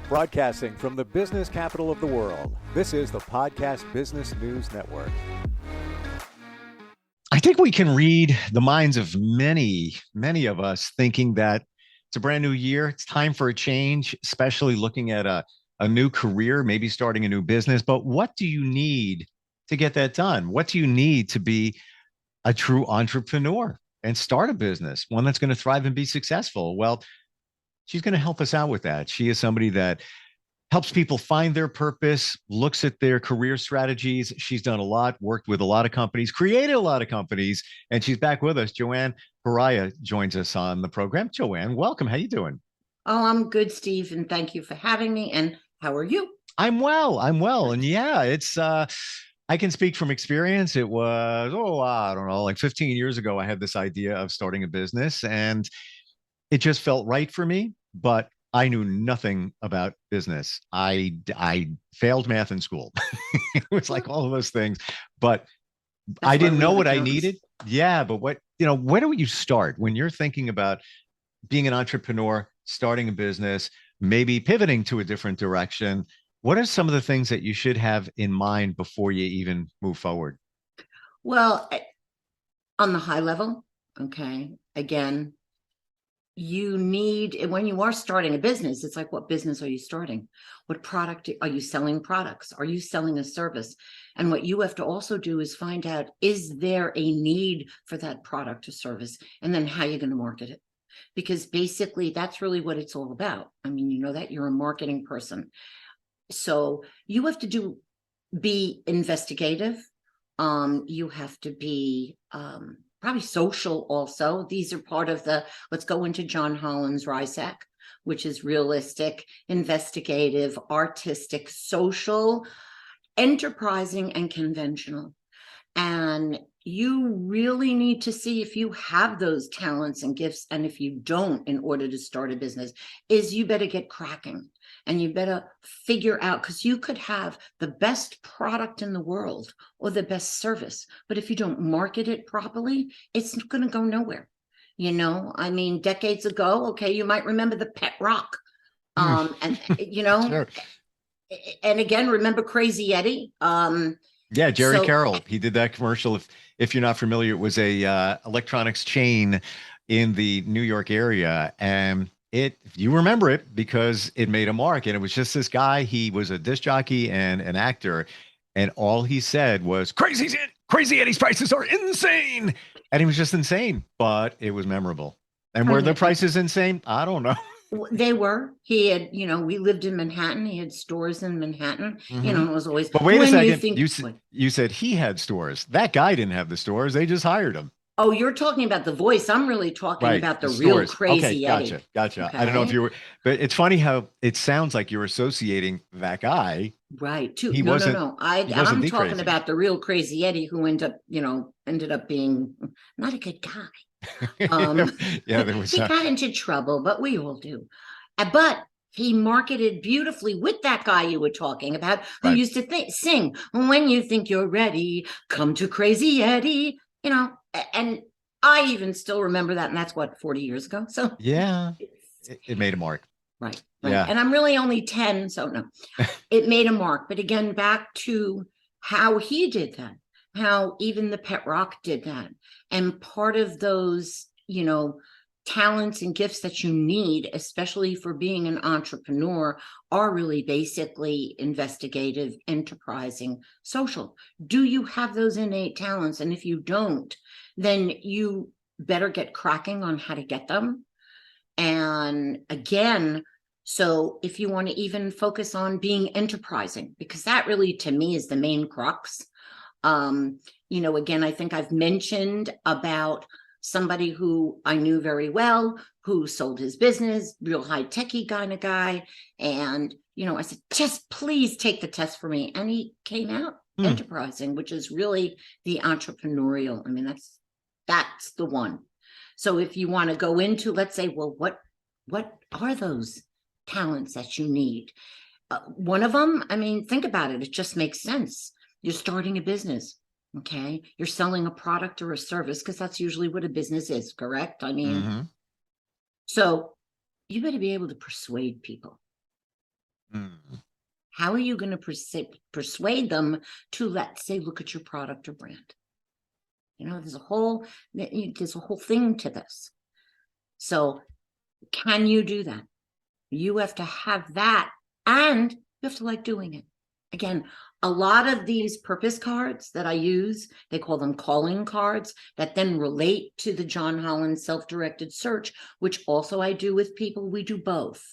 Broadcasting from the business capital of the world, this is the Podcast Business News Network. I think we can read the minds of many of us thinking that it's a brand new year. It's time for a change, especially looking at a new career, maybe starting a new business. But what do you need to get that done? What do you need to be a true entrepreneur and start a business, one that's going to thrive and be successful? Well, she's going to help us out with that. She is somebody that helps people find their purpose, looks at their career strategies. She's done a lot, worked with a lot of companies, created a lot of companies, and she's back with us. Joann Perahia joins us on the program. Joann, welcome. How you doing? Oh, I'm good, Steve, and thank you for having me. And how are you? I'm well. And yeah, it's I can speak from experience. It was, I don't know, like 15 years ago, I had this idea of starting a business and it just felt right for me, but I knew nothing about business. I failed math in school. It was like all of those things, but That's I didn't know what I accountants. needed. Yeah, but where do you start when you're thinking about being an entrepreneur, starting a business, maybe pivoting to a different direction? What are some of the things that you should have in mind before you even move forward? Well, on the high level, okay, again, you need, when you are starting a business, it's like, what business are you starting? What product are you selling? Products? Are you selling a service? And what you have to also do is find out, is there a need for that product or service? And then how you're going to market it. Because basically that's really what it's all about. I mean, you know that you're a marketing person. So you have to be investigative. You have to be probably social also. These are part of the, let's go into John Holland's RISAC, which is realistic, investigative, artistic, social, enterprising, and conventional. And you really need to see if you have those talents and gifts. And if you don't, in order to start a business, is you better get cracking. And you better figure out, because you could have the best product in the world or the best service, but if you don't market it properly, it's going to go nowhere. You know, I mean, decades ago, okay, you might remember the pet rock. And you know, Sure. And again, remember Crazy Eddie? Yeah, Jerry Carroll. He did that commercial. If you're not familiar, it was a electronics chain in the New York area, and you remember it because it made a mark. And it was just this guy. He was a disc jockey and an actor, and all he said was Crazy Eddie's prices are insane, and he was just insane, but it was memorable. And were the prices insane? I don't know. They were. He had, you know, we lived in Manhattan. He had stores in Manhattan. You know, it was always. But wait a second. You said he had stores. That guy didn't have the stores. They just hired him. Oh, you're talking about the voice. I'm really talking about the real stores. Crazy Gotcha. Eddie. Gotcha. Okay. I don't know if you were, but it's funny how it sounds like you're associating that guy. Right. No. I'm talking about the real Crazy Eddie who ended up being not a good guy. Yeah, there was. He got into trouble, but we all do. But he marketed beautifully with that guy you were talking about, who used to sing, "When you think you're ready, come to Crazy Eddie." You know, and I even still remember that, and that's what, 40 years ago. So yeah, it made a mark. Right. Yeah. And I'm really only 10, so no, it made a mark. But again, back to how he did that, how even the Pet Rock did that. And part of those, you know, talents and gifts that you need, especially for being an entrepreneur, are really basically investigative, enterprising, social. Do you have those innate talents? And if you don't, then you better get cracking on how to get them. And again, so if you want to even focus on being enterprising, because that really, to me, is the main crux. You know, again, I think I've mentioned about somebody who I knew very well, who sold his business, real high techie kind of guy. And, you know, I said, just please take the test for me. And he came out enterprising, which is really the entrepreneurial. I mean, that's the one. So if you want to go into, let's say, well, what are those talents that you need? One of them, I mean, think about it. It just makes sense. You're starting a business. Okay. You're selling a product or a service, because that's usually what a business is, correct? I mean, so you better be able to persuade people. Mm. How are you going to persuade them to, let's say, look at your product or brand? There's a whole thing to this. So can you do that? You have to have that, and you have to like doing it. Again, a lot of these purpose cards that I use, they call them calling cards, that then relate to the John Holland self-directed search, which also I do with people. We do both.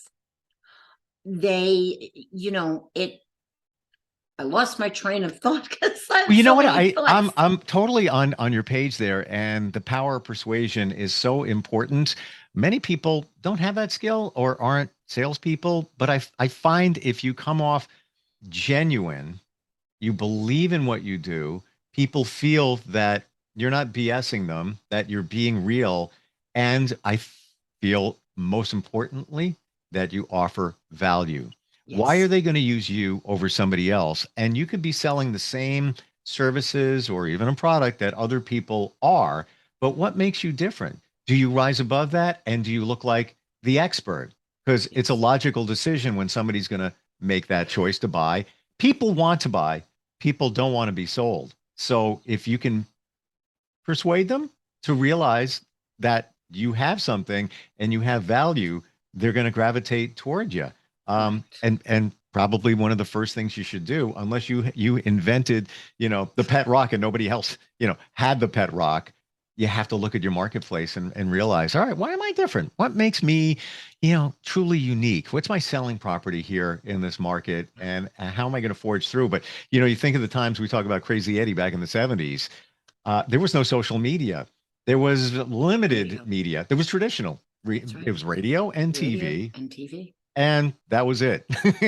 I lost my train of thought because I Well, have you know so what? many thoughts. I'm totally on your page there, and the power of persuasion is so important. Many people don't have that skill or aren't salespeople, but I find if you come off genuine, you believe in what you do, people feel that you're not BSing them, that you're being real, and I feel most importantly that you offer value. Why are Yes. they going to use you over somebody else? And you could be selling the same services or even a product that other people are, but what makes you different? Do you rise above that? And do you look like the expert? Because it's a Yes. logical decision when somebody's going to make that choice to buy. People want to buy, people don't want to be sold. So if you can persuade them to realize that you have something and you have value, they're going to gravitate toward you. Right. And probably one of the first things you should do, unless you invented, the pet rock and nobody else, had the pet rock, you have to look at your marketplace and realize, all right, why am I different? What makes me, truly unique? What's my selling property here in this market? And how am I going to forge through? But, you think of the times we talk about Crazy Eddie back in the 70s. There was no social media. There was limited Radio. media. There was traditional. That's It right. was radio and Radio TV, and TV. and that was it.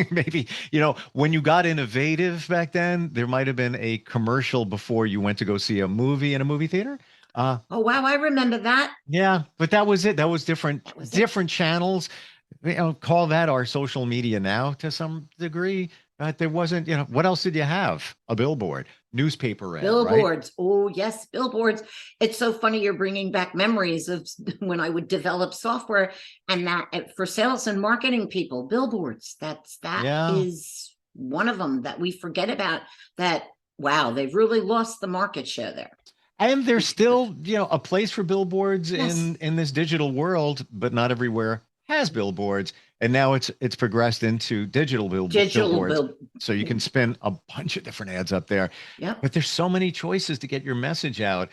Maybe, when you got innovative back then, there might have been a commercial before you went to go see a movie in a movie theater. Oh, wow. I remember that. Yeah, but that was it. That was different, That was it. different channels. Call that our social media now to some degree. But there wasn't, what else did you have? A billboard, newspaper ad, right? Billboards. Oh, yes, billboards. It's so funny you're bringing back memories of when I would develop software, and that for sales and marketing people, billboards. That Yeah. is one of them that we forget about. That, wow, they've really lost the market share there. And there's still, a place for billboards Yes. in this digital world, but not everywhere has billboards. And now it's progressed into digital Digital billboards, bill. so you can spin a bunch of different ads up there. Yep. But there's so many choices to get your message out.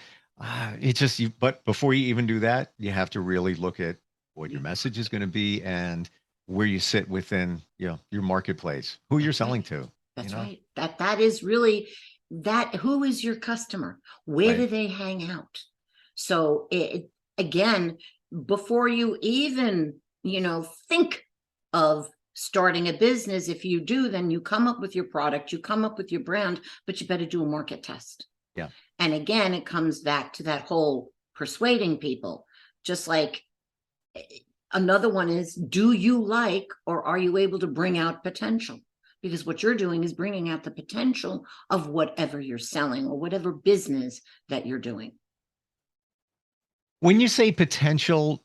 It just you. But before you even do that, you have to really look at what your message is going to be and where you sit within, your marketplace, who you're That's selling right. to. That's right. That is really that. Who is your customer? Where Right. do they hang out? So again, before you even, think of starting a business, if you do, then you come up with your product, you come up with your brand, but you better do a market test. Yeah. And again, it comes back to that whole persuading people. Just like another one is, do you like, or are you able to bring out potential? Because what you're doing is bringing out the potential of whatever you're selling or whatever business that you're doing. When you say potential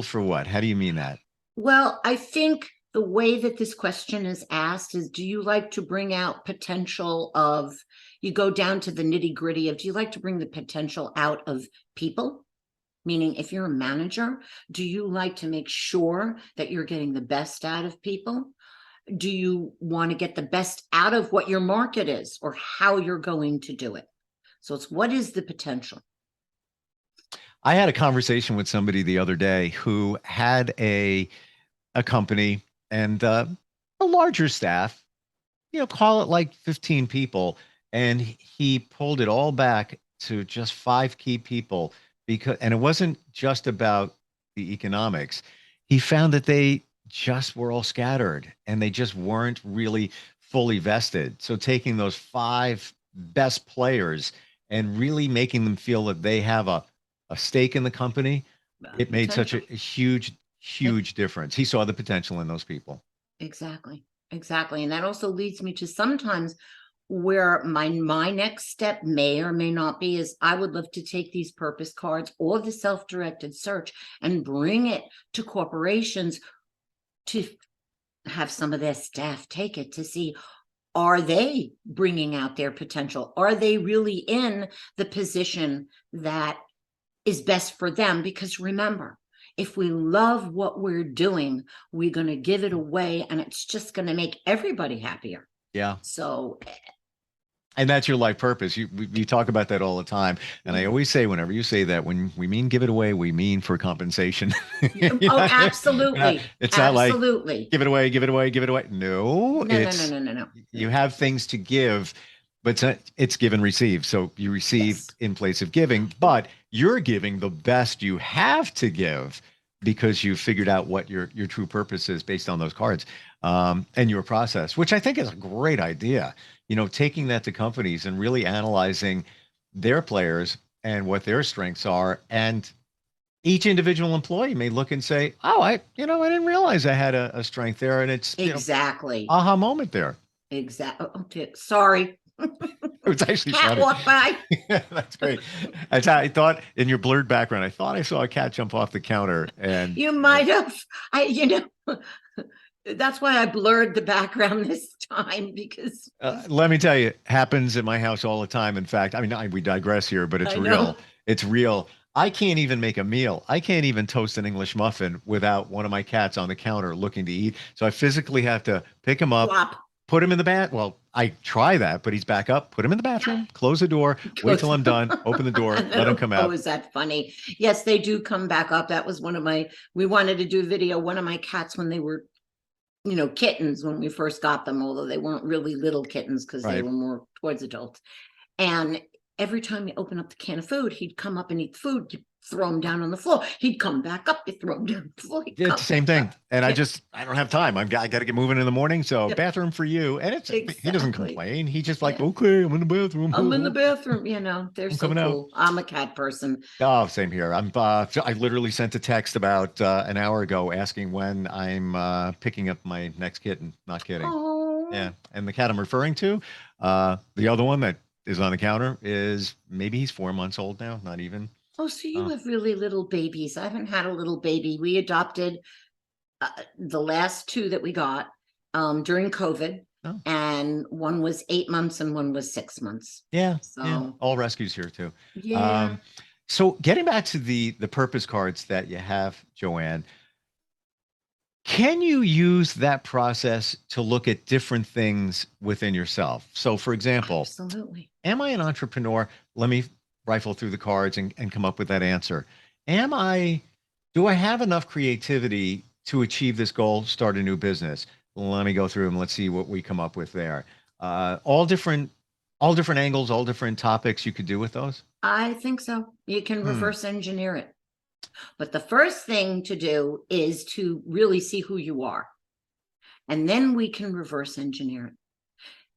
for what? How do you mean that? Well, I think the way that this question is asked is, do you like to bring out potential of, you go down to the nitty gritty of, do you like to bring the potential out of people? Meaning, if you're a manager, do you like to make sure that you're getting the best out of people? Do you want to get the best out of what your market is or how you're going to do it? So it's, what is the potential? I had a conversation with somebody the other day who had a company and a larger staff, call it like 15 people, and he pulled it all back to just five key people and it wasn't just about the economics. He found that they just were all scattered and they just weren't really fully vested. So taking those five best players and really making them feel that they have a stake in the company, it made such Potential. a huge, huge difference. He saw the potential in those people. Exactly. Exactly. And that also leads me to sometimes where my next step may or may not be is, I would love to take these purpose cards or the self-directed search and bring it to corporations to have some of their staff take it to see, are they bringing out their potential? Are they really in the position that is best for them? Because remember, if we love what we're doing, we're going to give it away, and it's just going to make everybody happier. Yeah. So, And that's your life purpose. You talk about that all the time. And I always say, whenever you say that, when we mean give it away, we mean for compensation. oh, absolutely. It's not like Absolutely. give it away, give it away, give it away. No, No. You have things to give, but it's give and receive. So you receive Yes. in place of giving, but you're giving the best you have to give because you figured out what your true purpose is based on those cards, and your process, which I think is a great idea. Taking that to companies and really analyzing their players and what their strengths are. And each individual employee may look and say, oh, I didn't realize I had a strength there. And it's, Exactly. aha moment there. Exactly. Okay. Sorry. It was actually Cat funny. walked by. That's great. I thought in your blurred background, I thought I saw a cat jump off the counter, and You might have. That's why I blurred the background this time, because let me tell you, it happens at my house all the time. In fact, I mean, we digress here, but it's I know. real. It's real. I can't even make a meal. I can't even toast an English muffin without one of my cats on the counter looking to eat. So I physically have to pick him up, flop. put him in the bath. Well, I try that, but he's back up, put him in the bathroom, close the door, wait till I'm done, open the door, let him come out. Oh, is that funny? Yes, they do come back up. That was we wanted to do video. One of my cats, when they were, kittens, when we first got them, although they weren't really little kittens because they Right. were more towards adults. And every time you open up the can of food, he'd come up and eat food. You throw him down on the floor. He'd come back up. You throw him down on the floor. Yeah, it's the same thing. And Yeah. I don't have time. I got to get moving in the morning. So Yeah. bathroom for you. And he doesn't Exactly. complain. He just like, Yeah. okay, I'm in the bathroom. I'm in the bathroom. They're I'm so coming out. cool. I'm a cat person. Oh, same here. I literally sent a text about an hour ago asking when I'm picking up my next kitten. Not kidding. Oh, Yeah. And the cat I'm referring to, the other one that is on the counter is maybe he's 4 months old now, not even. Oh, so you Oh. have really little babies. I haven't had a little baby. We adopted the last two that we got during COVID, Oh. and one was 8 months and one was 6 months. Yeah. So Yeah. All rescues here too. yeah. So getting back to the purpose cards that you have, Joann, can you use that process to look at different things within yourself? So, for example, Absolutely. am I an entrepreneur? Let me rifle through the cards and come up with that answer. Do I have enough creativity to achieve this goal, start a new business? Let me go through them. Let's see what we come up with there. All different angles, all different topics you could do with those. I think so. You can reverse engineer it. But the first thing to do is to really see who you are. And then we can reverse engineer it.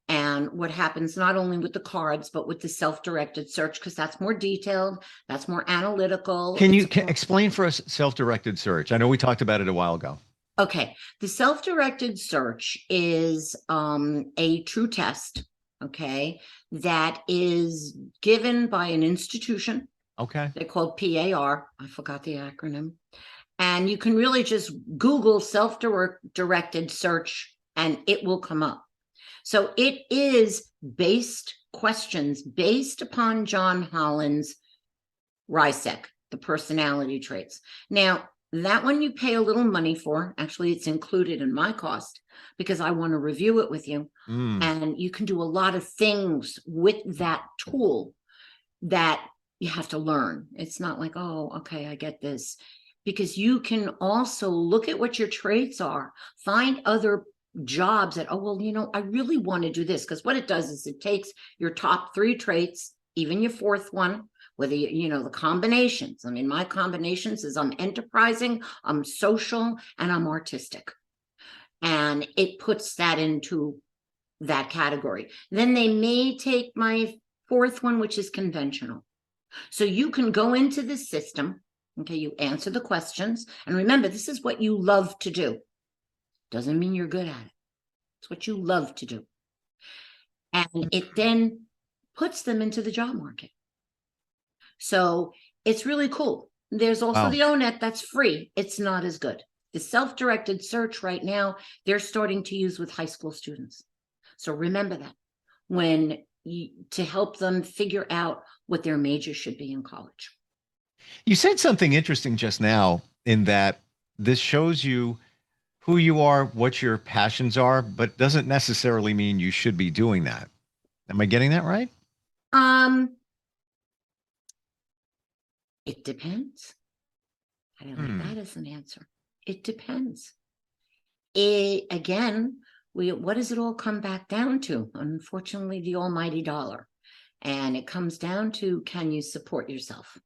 And what happens not only with the cards, but with the self-directed search, because that's more detailed, that's more analytical. Can you explain for us self-directed search? I know we talked about it a while ago. Okay. The self-directed search is a true test, okay, that is given by an institution. Okay. They're called PAR. I forgot the acronym. And you can really just Google self-directed search and it will come up. So it is questions based upon John Holland's RISEC, the personality traits. Now, that one you pay a little money for. Actually, it's included in my cost because I want to review it with you. And you can do a lot of things with that tool that you have to learn. It's not like, oh, okay, I get this. Because you can also look at what your traits are, find other jobs that, oh, well, I really want to do this. Because what it does is it takes your top 3 traits, even your 4th one, whether the combinations. I mean, my combinations is I'm enterprising, I'm social, and I'm artistic. And it puts that into that category. Then they may take my 4th one, which is conventional. So you can go into the system. Okay, you answer the questions. And remember, this is what you love to do. Doesn't mean you're good at it. It's what you love to do. And it then puts them into the job market. So it's really cool. There's also the ONET that's free. It's not as good. The self-directed search right now, they're starting to use with high school students. So remember that to help them figure out what their major should be in college. You said something interesting just now in that this shows you who you are, what your passions are, but doesn't necessarily mean you should be doing that. Am I getting that right? It depends. I like that as an answer. It depends. Again, what does it all come back down to? Unfortunately, the almighty dollar. And it comes down to, can you support yourself?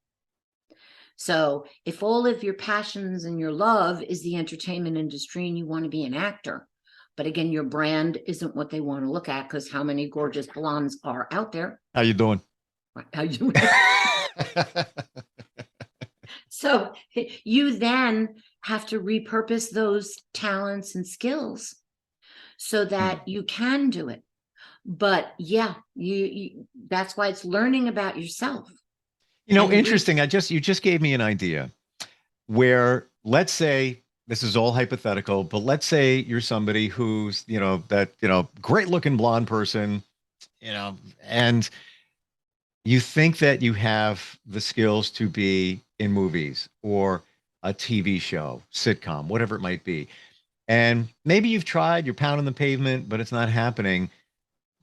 So if all of your passions and your love is the entertainment industry and you want to be an actor, but again, your brand isn't what they want to look at, because how many gorgeous blondes are out there? How you doing? How you So you then have to repurpose those talents and skills so that you can do it. But yeah, that's why it's learning about yourself. You know, interesting. You just gave me an idea where, let's say, this is all hypothetical, but let's say you're somebody who's, great looking blonde person, and you think that you have the skills to be in movies or a TV show, sitcom, whatever it might be. And maybe you've tried, you're pounding the pavement, but it's not happening.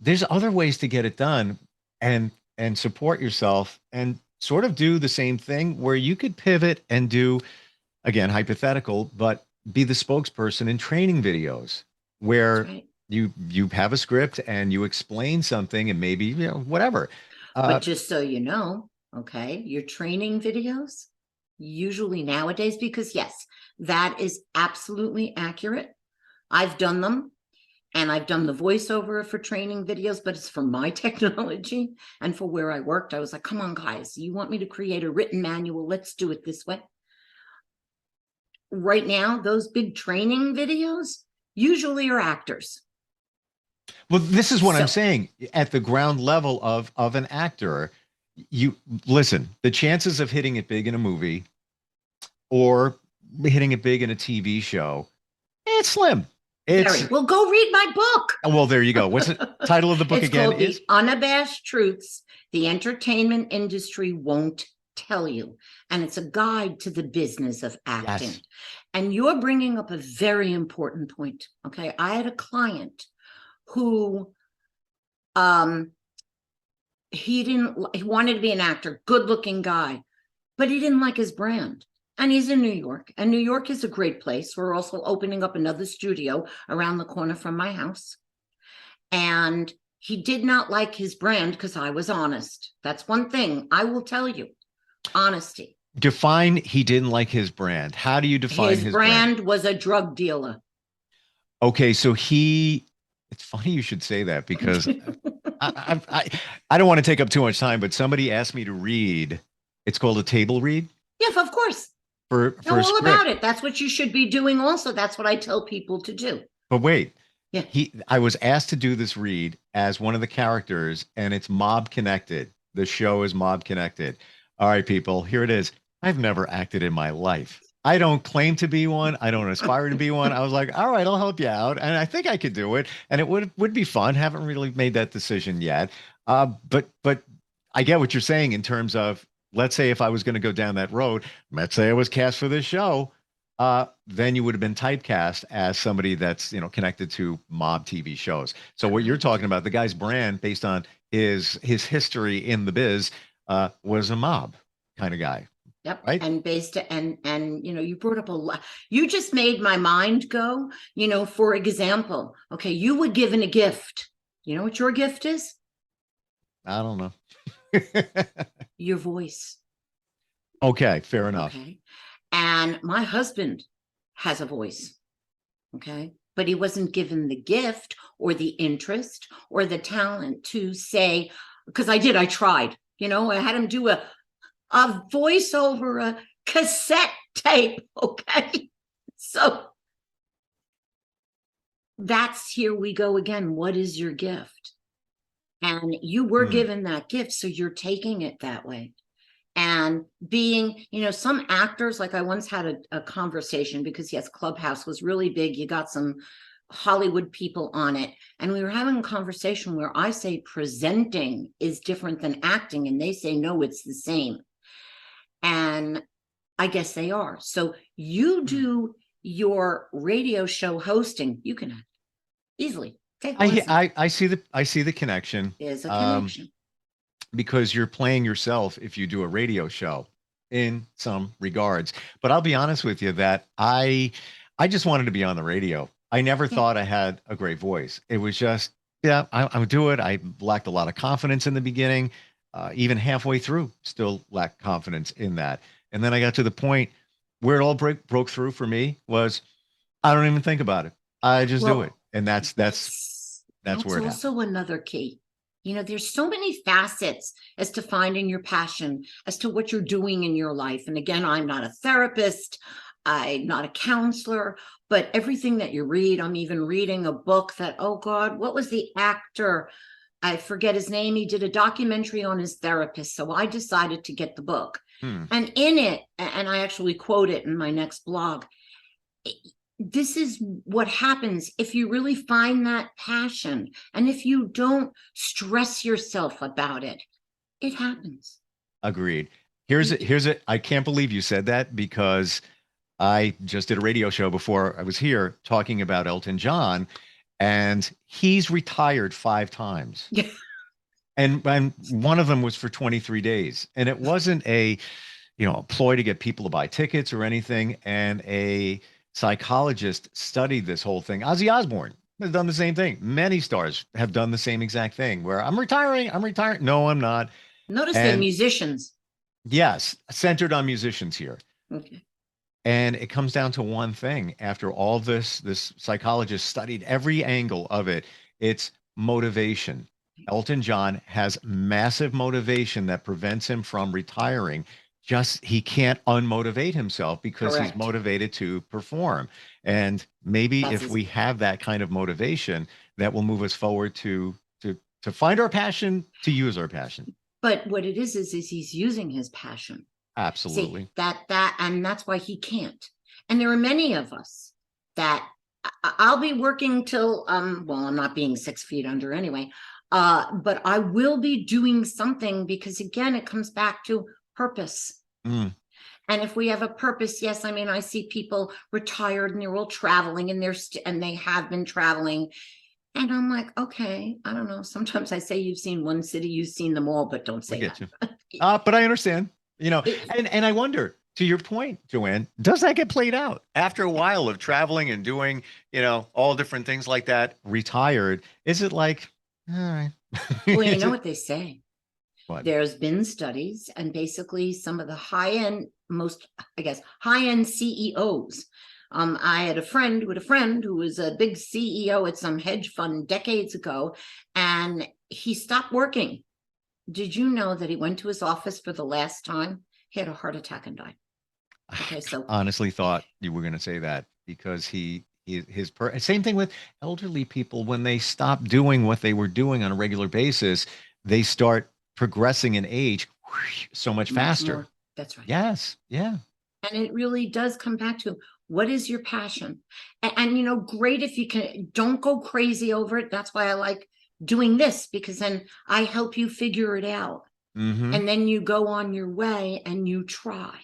There's other ways to get it done and support yourself and sort of do the same thing where you could pivot and do, again, hypothetical, but be the spokesperson in training videos where you have a script and you explain something and maybe, whatever. But just so you know, okay, your training videos, usually nowadays, because yes, that is absolutely accurate. I've done them. And I've done the voiceover for training videos, but it's for my technology and for where I worked. I was like, come on, guys, you want me to create a written manual? Let's do it this way. Right now, those big training videos usually are actors. Well, this is what I'm saying. At the ground level of an actor, you listen, the chances of hitting it big in a movie or hitting it big in a TV show, it's slim. Well, go read my book. Well, there you go. What's the title of the book again? It's called The Unabashed Truths the Entertainment Industry Won't Tell You. And it's a guide to the business of acting. Yes. And you're bringing up a very important point. Okay. I had a client who he wanted to be an actor, good looking guy, but he didn't like his brand. And he's in New York, and New York is a great place. We're also opening up another studio around the corner from my house. And he did not like his brand because I was honest. That's one thing I will tell you. Honesty. Define he didn't like his brand. How do you define his brand? Brand was a drug dealer. Okay, so it's funny you should say that because I don't want to take up too much time, but somebody asked me to read. It's called a table read. Yeah, of course. For all about it. That's what you should be doing also. That's what I tell people to do. But wait, I was asked to do this read as one of the characters, and it's mob connected. The show is mob connected. All right, people, here it is. I've never acted in my life. I don't claim to be one. I don't aspire to be one. I was like, all right, I'll help you out. And I think I could do it. And it would be fun. Haven't really made that decision yet. But I get what you're saying in terms of, let's say if I was going to go down that road, let's say I was cast for this show, then you would have been typecast as somebody that's, connected to mob TV shows. So what you're talking about, the guy's brand based on his history in the biz, was a mob kind of guy. Yep. Right. And you brought up a lot. You just made my mind go, for example, okay, you were given a gift. You know what your gift is? I don't know. Your voice. Okay, fair enough. Okay. And my husband has a voice. Okay. But he wasn't given the gift or the interest or the talent to say, because I tried, I had him do a voice over a cassette tape. Okay. So that's, here we go again. What is your gift? And you were given that gift, so you're taking it that way. And being, some actors, like I once had a conversation because yes, Clubhouse was really big. You got some Hollywood people on it. And we were having a conversation where I say presenting is different than acting. And they say, no, it's the same. And I guess they are. So you do your radio show hosting, you can act easily. Take one second. I see the connection. There's a connection. Because you're playing yourself if you do a radio show in some regards. But I'll be honest with you that I just wanted to be on the radio. I never thought I had a great voice. It was just, I would do it. I lacked a lot of confidence in the beginning. Even halfway through, still lacked confidence in that. And then I got to the point where it all broke through for me was I don't even think about it. I just do it. And that's where it happened. Also another key. There's so many facets as to finding your passion, as to what you're doing in your life. And again, I'm not a therapist, I'm not a counselor, but everything that you read, I'm even reading a book that, oh God, what was the actor? I forget his name. He did a documentary on his therapist. So I decided to get the book. And in it, and I actually quote it in my next blog, this is what happens if you really find that passion. And if you don't stress yourself about it, it happens. Agreed. Here's it. I can't believe you said that because I just did a radio show before I was here talking about Elton John, and he's retired 5 times. Yeah. And one of them was for 23 days. And it wasn't a ploy to get people to buy tickets or anything. And a psychologist studied this whole thing. Ozzy Osbourne has done the same thing. Many stars have done the same exact thing where I'm retiring. No, I'm not. Notice they're musicians. Yes, centered on musicians here. Okay. And it comes down to one thing. After all this psychologist studied every angle of it. It's motivation. Elton John has massive motivation that prevents him from retiring. Just he can't unmotivate himself because he's motivated to perform. And maybe if we have that kind of motivation, that will move us forward to find our passion, to use our passion. But what it is he's using his passion. Absolutely. See, and that's why he can't. And there are many of us that I'll be working till I'm not being 6 feet under anyway. But I will be doing something because again, it comes back to purpose. And if we have a purpose, yes, I see people retired and they're all traveling and they have been traveling. And I'm like, okay, I don't know. Sometimes I say you've seen one city, you've seen them all, but don't say that. But I understand, and I wonder, to your point, Joann, does that get played out after a while of traveling and doing, all different things like that? Retired, is it like, all right? Well, you know what they say. What? There's been studies, and basically some of the high-end CEOs. I had a friend who was a big CEO at some hedge fund decades ago, and he stopped working. Did you know that he went to his office for the last time? He had a heart attack and died. Okay, so honestly thought you were going to say that because same thing with elderly people. When they stop doing what they were doing on a regular basis, they start progressing in age so much faster. More. That's right. Yes. Yeah. And it really does come back to what is your passion? And great if you can, don't go crazy over it. That's why I like doing this, because then I help you figure it out. And then you go on your way and you try.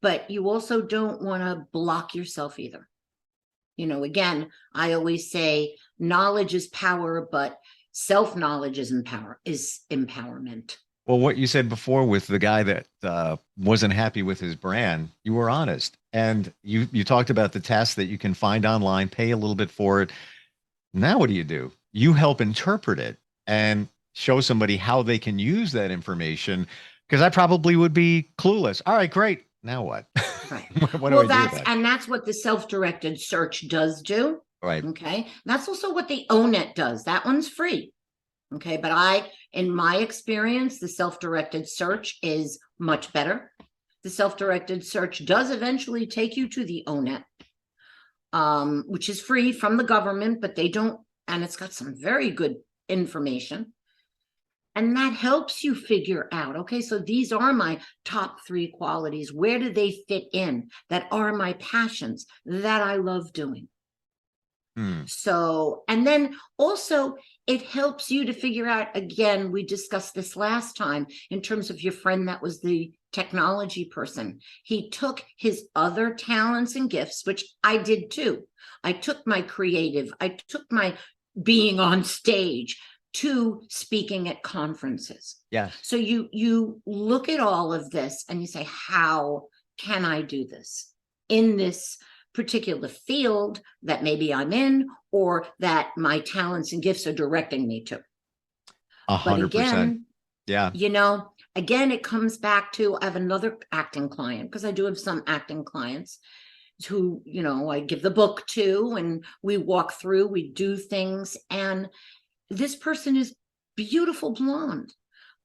But you also don't want to block yourself either. Again, I always say knowledge is power, but self-knowledge is empowerment. Well, what you said before with the guy that wasn't happy with his brand, you were honest. And you talked about the tests that you can find online, pay a little bit for it. Now what do? You help interpret it and show somebody how they can use that information, because I probably would be clueless. All right, great. Now what? Right. What do I do with that? And that's what the self-directed search does do. Right. Okay. And that's also what the ONET does. That one's free. Okay. But in my experience, the self-directed search is much better. The self-directed search does eventually take you to the ONET, which is free from the government, but they don't, and it's got some very good information. And that helps you figure out, okay, so these are my top 3 qualities. Where do they fit in? That are my passions that I love doing. So, and then also it helps you to figure out, again, we discussed this last time in terms of your friend that was the technology person. He took his other talents and gifts, which I did too. I took my creative, I took my being on stage to speaking at conferences. Yeah. So you look at all of this and you say, how can I do this in this particular field that maybe I'm in, or that my talents and gifts are directing me to? 100%. But again, yeah, again, it comes back to, I have another acting client, because I do have some acting clients who, I give the book to, and we walk through, we do things. And this person is beautiful blonde,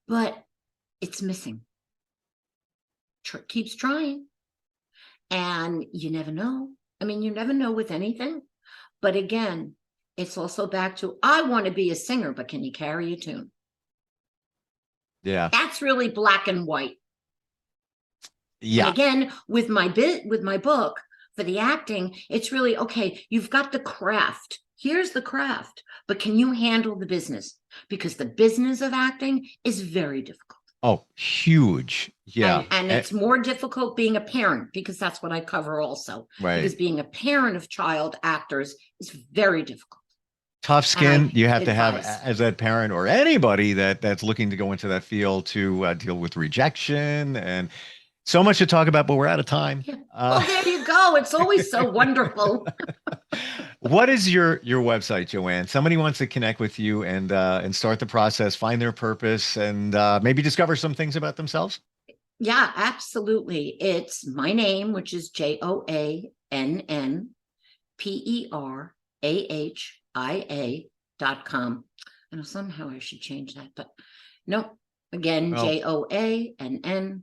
but it's missing. Keeps trying. And you never know. I mean, you never know with anything. But again, it's also back to, I want to be a singer, but can you carry a tune? Yeah. That's really black and white. Yeah. And again, with my book for the acting, it's really, okay, you've got the craft. Here's the craft, but can you handle the business? Because the business of acting is very difficult. Oh, huge. Yeah. And it's more difficult being a parent, because that's what I cover also. Right. Because being a parent of child actors is very difficult. Tough skin you have to have advise. as a parent, or anybody that's looking to go into that field, to deal with rejection, and so much to talk about, but we're out of time. Yeah. Well, there you go. It's always so wonderful. What is your website, Joann? Somebody wants to connect with you and start the process, find their purpose, and maybe discover some things about themselves? Yeah, absolutely. It's my name, which is JoannPerahia.com. I know somehow I should change that, but no. Again, JoannPerahia.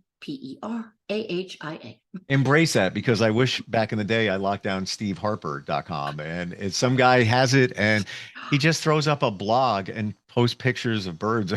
Embrace that, because I wish back in the day I locked down steveharper.com, and some guy has it and he just throws up a blog and posts pictures of birds.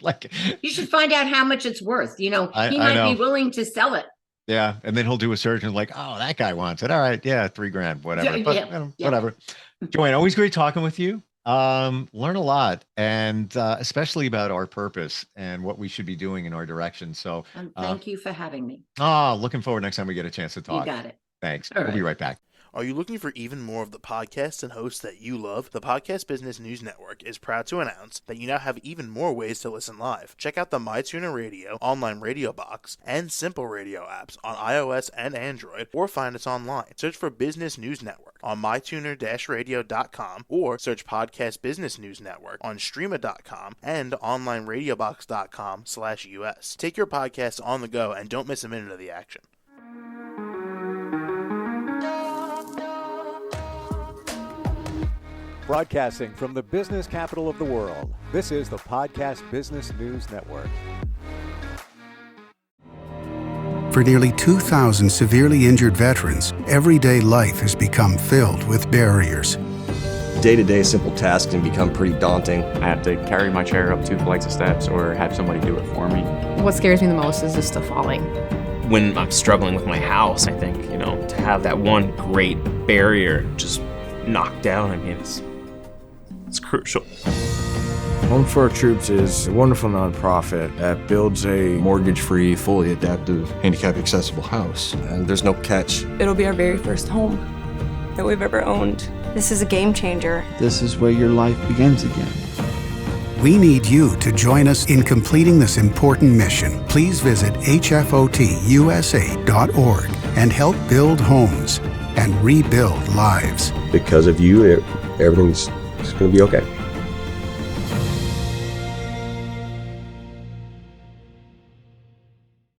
Like, you should find out how much it's worth. He I might know. be willing to sell it. Yeah. And then he'll do a search and like, oh, that guy wants it. All right. Yeah. $3,000, whatever. Yeah, But yeah. whatever. Joann, always great talking with you. Learn a lot, and especially about our purpose and what we should be doing in our direction. So And thank you for having me. looking forward next time we get a chance to talk. You got it. Thanks. All We'll be right. right back. Are you looking for even more of the podcasts and hosts that you love? The Podcast Business News Network is proud to announce that you now have even more ways to listen live. Check out the MyTuner Radio, online radio box, and Simple Radio apps on iOS and Android, or find us online. Search for Business News Network on mytuner-radio.com, or search Podcast Business News Network on streama.com and onlineradiobox.com/US. Take your podcast on the go and don't miss a minute of the action. Broadcasting from the business capital of the world, this is the Podcast Business News Network. For nearly 2,000 severely injured veterans, everyday life has become filled with barriers. Day-to-day simple tasks can become pretty daunting. I have to carry my chair up 2 flights of steps or have somebody do it for me. What scares me the most is just the falling. When I'm struggling with my house, I think, to have that one great barrier just knocked down, it's crucial. Home for Our Troops is a wonderful nonprofit that builds a mortgage-free, fully adaptive, handicap-accessible house. And there's no catch. It'll be our very first home that we've ever owned. This is a game changer. This is where your life begins again. We need you to join us in completing this important mission. Please visit hfotusa.org and help build homes and rebuild lives. Because of you, everything's going to be okay.